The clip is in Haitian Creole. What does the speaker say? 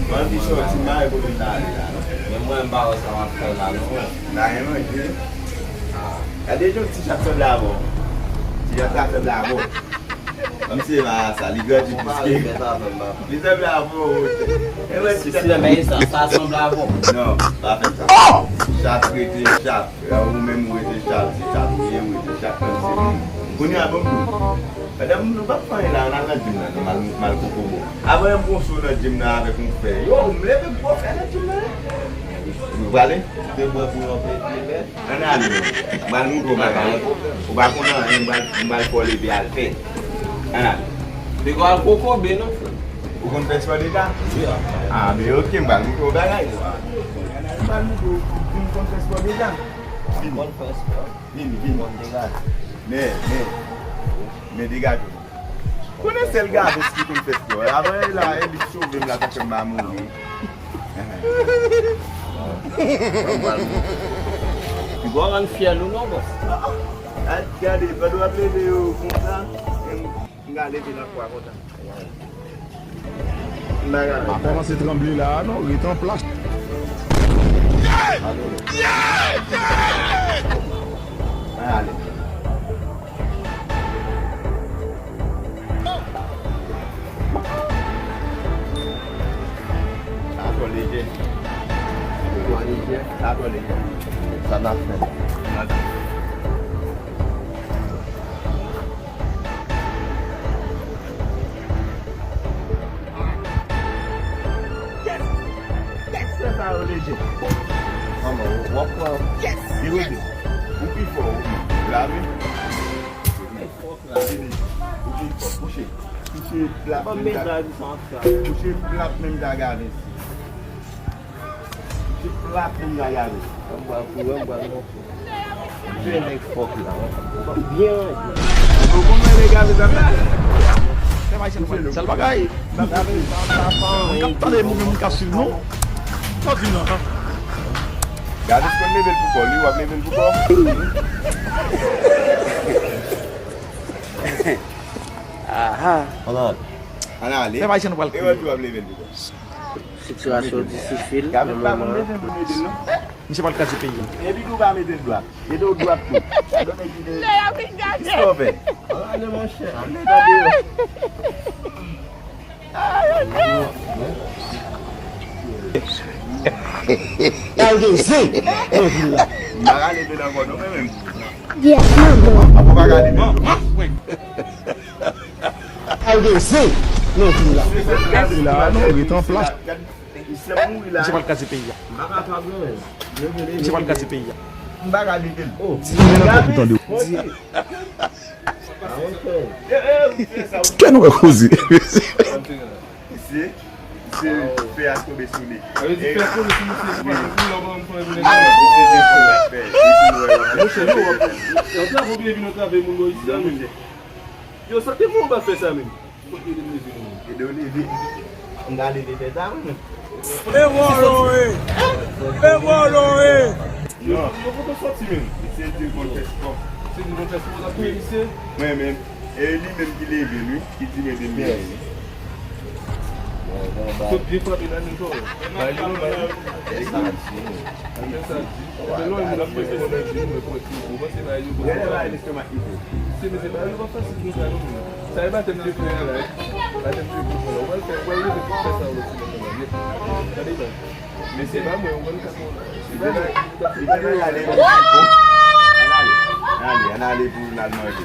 Mwen di sorti ma e kote nan li la. Men mwen ba ou sa wan fè la nou. Nan yon mwen di. Kade yon ti chat se blavo. Ti yon chat se blavo. Misye ma sa, li gwa di piske. Li se blavo. Si le men sa son blavo. Non, pa fè sa. Chat rete chat. Ou men mwen rete chat. Si chat mwen rete chat. Kouni abon mwen. Kade mwen pa fany la nan jim nan mal kokobo. Avan yon bon sou nan jim nan avek mwen fè. Yo, mwen leve pou fè nan jim nan. Mwen wale? Te bwe pou yon fè leve? An ale mwen. Mwen mwen kou bagay. Ou bakon nan yon mal pou leve al fè. An ale. Te gwa al kokobe non fè? Ou kon fè swa de ka? Ya. Ah, me ok mwen mwen kou bagay. Mwen mwen kon fè swa de ka? Kon fè swa? Vini. Kon degaj. Me degaj. Kone sel gade si kon fè swa. Avan la, e di chou vim la kakè mwa mouri. Tu gwa an fiel ou non boss? Gade, pa do ap leve yo kon sa. Nga leve la kwa kota. A komanse tremble la, non, il est en place. Allez. Ça n'a fait. C'est ça, léger. Yes! Il va dire. Ou plus fort, laver. Poucher. Poucher plat. Poucher plat même d'agave. Poucher plat même d'agave. Bien mec fort là. Bien. Comment les gars vous avez? C'est le bagaille. Attendez, mon casse non. Continue. Gade se kon level pou kon, li wap level pou kon. Aha. An ale, e wap level pou kon. Situasyon difficile. Gade pa kon level pou medel non? Monsieur pas le cas du pays. E bi kou pa medel doak. E do doak pou. Adone ki de... Ki so fe? Allez mon cher. Ane dade yo. Mara leve nan kon nou men. Apo pa gade men. Là, non, il est en place. Monsieur pas le cas du pays. Monsieur pas le cas du pays. Mba gade men. Quel nous causer? Ici, c'est fait à tomber sous les. Yo, ça te faut pas faire ça même. Allez, pour l'Allemagne.